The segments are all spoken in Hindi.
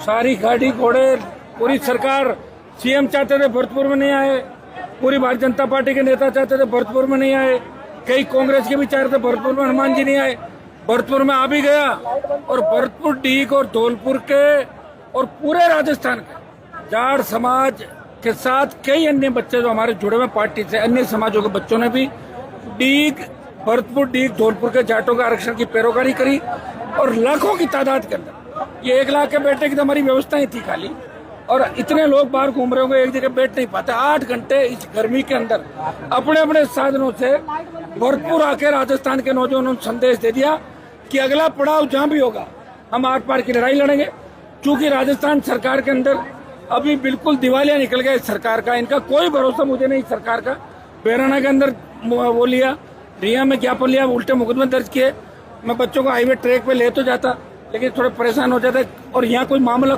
सारी गाड़ी घोड़े पूरी सरकार, सीएम चाहते थे भरतपुर में नहीं आए, पूरी भारतीय जनता पार्टी के नेता चाहते थे भरतपुर में नहीं आए, कई कांग्रेस के भी चाह रहे थे भरतपुर में हनुमान जी नहीं आए, भरतपुर में आ भी गया। और भरतपुर डीग और धौलपुर के और पूरे राजस्थान के जाट समाज के साथ कई अन्य बच्चे जो हमारे जुड़े हुए पार्टी से, अन्य समाजों के बच्चों ने भी भरतपुर डीग धौलपुर के जाटों के आरक्षण की पैरोकारी करी। और लाखों की तादाद के अंदर, ये 1 लाख के बैठने की तो हमारी व्यवस्था ही थी खाली, और इतने लोग बाहर घूम रहे होंगे, एक जगह बैठ नहीं पाते। 8 घंटे इस गर्मी के अंदर अपने अपने साधनों से भरतपुर आके राजस्थान के नौजवानों ने संदेश दे दिया कि अगला पड़ाव जहां भी होगा हम आर पार की लड़ाई लड़ेंगे। चूंकि राजस्थान सरकार के अंदर अभी बिल्कुल दिवालिया निकल गया इस सरकार का, इनका कोई भरोसा मुझे नहीं सरकार का। बेराना के अंदर वो लिया, रिया में ज्ञापन लिया, उल्टे मुकदमे दर्ज किए। मैं बच्चों को हाईवे ट्रैक पे ले तो जाता, लेकिन थोड़े परेशान हो जाते। और यहाँ कोई मामला,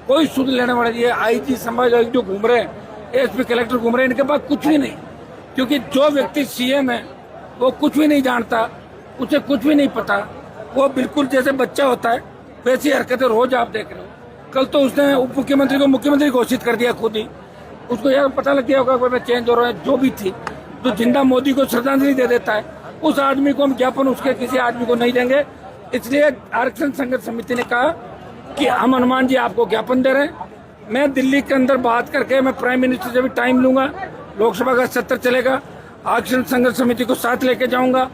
कोई सुध लेने वाला नहीं है। आईजी समाज जो घूम रहे हैं, एसपी कलेक्टर घूम रहे हैं, इनके पास कुछ भी नहीं, क्योंकि जो व्यक्ति सीएम है वो कुछ भी नहीं जानता, उसे कुछ भी नहीं पता। वो बिल्कुल जैसे बच्चा होता है वैसी हरकतें रोज आप देख रहे हो। कल तो उसने उप मुख्यमंत्री को मुख्यमंत्री घोषित कर दिया खुद ही। उसको यार पता लग गया होगा मैं चेंज हो रहा है, जो भी थी। जो जिंदा मोदी को श्रद्धांजलि दे देता है, उस आदमी को हम ज्ञापन उसके किसी आदमी को नहीं देंगे। इसलिए आरक्षण संघर्ष समिति ने कहा कि हम हनुमान जी आपको ज्ञापन दे रहे हैं। मैं दिल्ली के अंदर बात करके मैं प्राइम मिनिस्टर से भी टाइम लूंगा, लोकसभा का सत्र चलेगा, आरक्षण संघर्ष समिति को साथ लेके जाऊंगा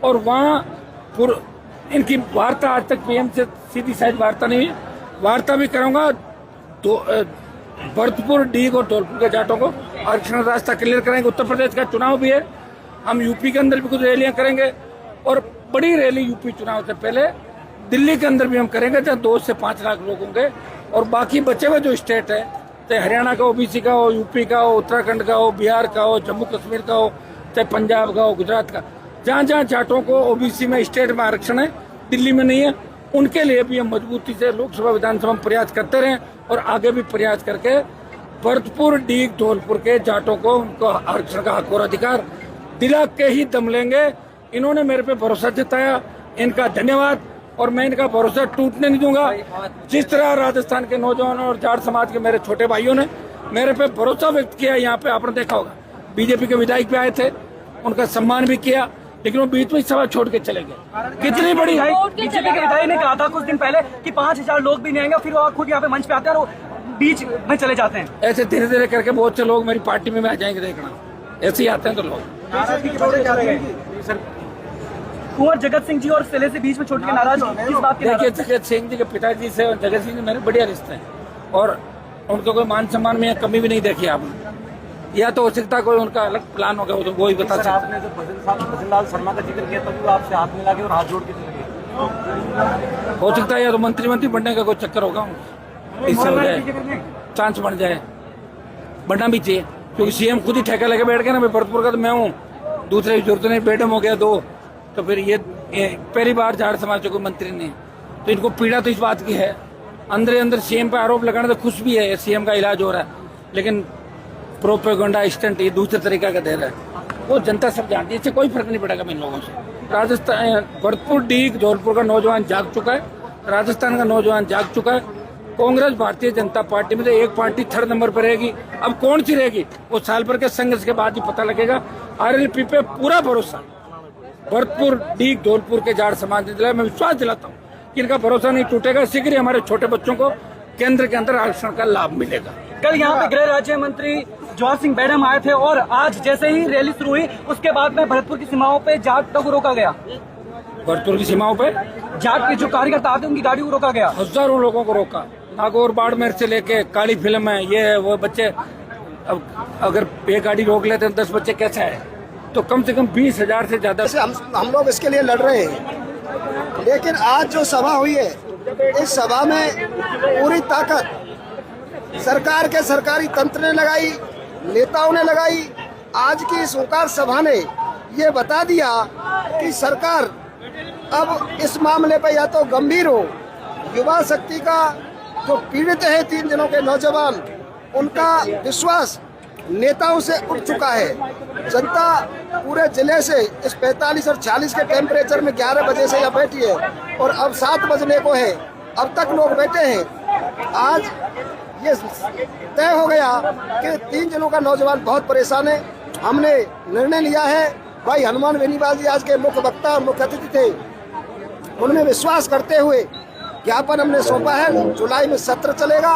और वहाँ इनकी वार्ता, आज तक पीएम से सीधी शायद वार्ता नहीं हुई, वार्ता भी कराऊंगा। भरतपुर डीग और धौलपुर के जाटों को आरक्षण रास्ता क्लियर करेंगे। उत्तर प्रदेश का चुनाव भी है, हम यूपी के अंदर भी कुछ रैलियां करेंगे और बड़ी रैली यूपी चुनाव से पहले दिल्ली के अंदर भी हम करेंगे, जहाँ 2 से 5 लाख लोग होंगे। और बाकी बचे हुए जो स्टेट है, चाहे हरियाणा का ओबीसी का हो, यूपी का हो, उत्तराखंड का हो, बिहार का हो, जम्मू कश्मीर का हो, चाहे पंजाब का हो, गुजरात का, जहाँ जहाँ जाटों को ओबीसी में स्टेट में आरक्षण है, दिल्ली में नहीं है, उनके लिए भी हम मजबूती से लोकसभा विधानसभा में प्रयास करते रहे और आगे भी प्रयास करके भरतपुर डीग धौलपुर के जाटों को उनको आरक्षण का हक और अधिकार दिला के ही दम लेंगे। इन्होंने मेरे पे भरोसा जताया, इनका धन्यवाद। और मैं इनका भरोसा टूटने नहीं दूंगा। जिस तरह राजस्थान के नौजवानों और जाट समाज के मेरे छोटे भाइयों ने मेरे पे भरोसा व्यक्त किया, यहाँ पे आपने देखा होगा बीजेपी के विधायक भी आए थे, उनका सम्मान भी किया, लेकिन वो बीच में सभा छोड़ के चले गए। कितनी बड़ी बीजेपी के विधायक ने कहा था कुछ दिन पहले कि 5000 लोग भी नहीं आएंगे, फिर वो खुद यहाँ पे मंच पे आते हैं और बीच में चले जाते हैं। ऐसे धीरे धीरे करके बहुत से लोग मेरी पार्टी में आ जाएंगे, देखना ऐसे ही आते हैं तो लोग। कुंवर जगत सिंह जी और सेले से बीच में छोड़ के नाराज किस बात के? देखिए, जगत सिंह जी के पिताजी से और जगत सिंह जी मेरे बढ़िया रिश्ते हैं और उनको कोई मान सम्मान में कमी भी नहीं देखी आपने। या तो हो सकता कोई उनका अलग प्लान होगा, वो ही बता सकता। आपने जो भजन लाल शर्मा का जिक्र किया तभी आपसे हाथ मिला के और हाथ जोड़ के चले गए। हो सकता है या तो मंत्री बनने का कोई चक्कर होगा, इससे हो जाए, चांस बन जाए, बनना भी चाहिए। क्योंकि सीएम खुद ही ठेका लेके बैठ गया ना, मैं भरतपुर का तो मैं हूँ, दूसरे की जरूरत नहीं, बेटम हो गया 2, तो फिर ये पहली बार जाट समाज के कोई मंत्री नहीं, तो इनको पीड़ा तो इस बात की है। अंदर सीएम पे आरोप लगाने तो खुश भी है, सीएम का इलाज हो रहा है, लेकिन प्रोपेगेंडा स्टंट ये दूसरे तरीका का दे रहा है। वो जनता सब जानती है, इससे कोई फर्क नहीं पड़ेगा इन लोगों से। राजस्थान भरतपुर डीग धौलपुर का नौजवान जाग चुका है, राजस्थान का नौजवान जाग चुका है। कांग्रेस भारतीय जनता पार्टी में तो एक पार्टी 3rd नंबर पर रहेगी। अब कौन सी रहेगी वो साल भर के संघर्ष के बाद ही पता लगेगा। आरएलपी पे पूरा भरोसा भरतपुर डीग धौलपुर के जाट समाज ने दिलाया। मैं विश्वास दिलाता हूँ कि इनका भरोसा नहीं टूटेगा। शीघ्र ही हमारे छोटे बच्चों को केंद्र के अंदर आरक्षण का लाभ मिलेगा। कल यहाँ पे गृह राज्य मंत्री जवाहर सिंह मैडम आए थे और आज जैसे ही रैली शुरू हुई उसके बाद में भरतपुर की सीमाओं पे जाट को रोका गया। भरतपुर की सीमाओं पे जाट के जो कार्यकर्ता आते उनकी गाड़ी को रोका गया। हजारों लोगों को रोका, नागौर बाड़मेर से लेके काली फिल्म है, ये है वो बच्चे। अब अगर ये गाड़ी रोक लेते हैं 10 बच्चे कैसे आए, तो कम से कम 20,000 से ज्यादा। हम लोग इसके लिए लड़ रहे हैं, लेकिन आज जो सभा हुई है इस सभा में पूरी ताकत सरकार के सरकारी तंत्र ने लगाई, नेताओं ने लगाई। आज की इस ओंकार सभा ने ये बता दिया कि सरकार अब इस मामले पर या तो गंभीर हो। युवा शक्ति का जो पीड़ित है 3 दिनों के नौजवान, उनका विश्वास नेताओं से उठ चुका है। जनता पूरे जिले से इस 45 और 40 के टेम्परेचर में 11 बजे से यहाँ बैठी है और अब 7 बजने को है। अब तक लोग बैठे हैं। आज ये तय हो गया कि 3 जिलों का नौजवान बहुत परेशान है। हमने निर्णय लिया है, भाई हनुमान बेनीवाल जी आज के मुख्य वक्ता और मुख्य अतिथि थे, उनमें विश्वास करते हुए ज्ञापन हमने सौंपा है। जुलाई में सत्र चलेगा,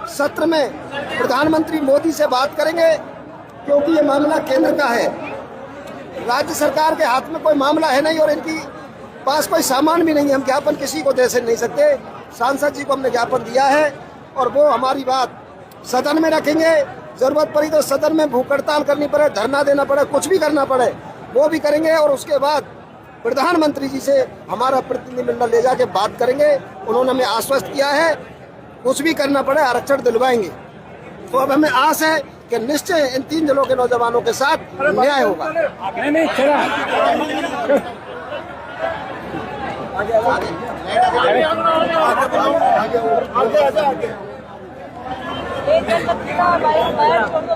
सत्र में प्रधानमंत्री मोदी से बात करेंगे, क्योंकि ये मामला केंद्र का है, राज्य सरकार के हाथ में कोई मामला है नहीं और इनकी पास कोई सामान भी नहीं है। हम ज्ञापन किसी को दे नहीं सकते। सांसद जी को हमने ज्ञापन दिया है और वो हमारी बात सदन में रखेंगे। जरूरत पड़ी तो सदन में भूख हड़ताल करनी पड़े, धरना देना पड़े, कुछ भी करना पड़े वो भी करेंगे और उसके बाद प्रधानमंत्री जी से हमारा प्रतिनिधिमंडल ले जाके बात करेंगे। उन्होंने हमें आश्वस्त किया है, कुछ भी करना पड़े आरक्षण दिलवाएंगे। तो अब हमें आस है कि निश्चय इन 3 जिलों के नौजवानों के साथ न्याय होगा। नहीं चला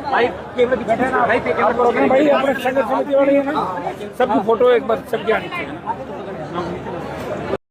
भाई भाई अपने संगठन समिति वाले हैं ना, सबकी फोटो एक बार सबकी आनी चाहिए ना।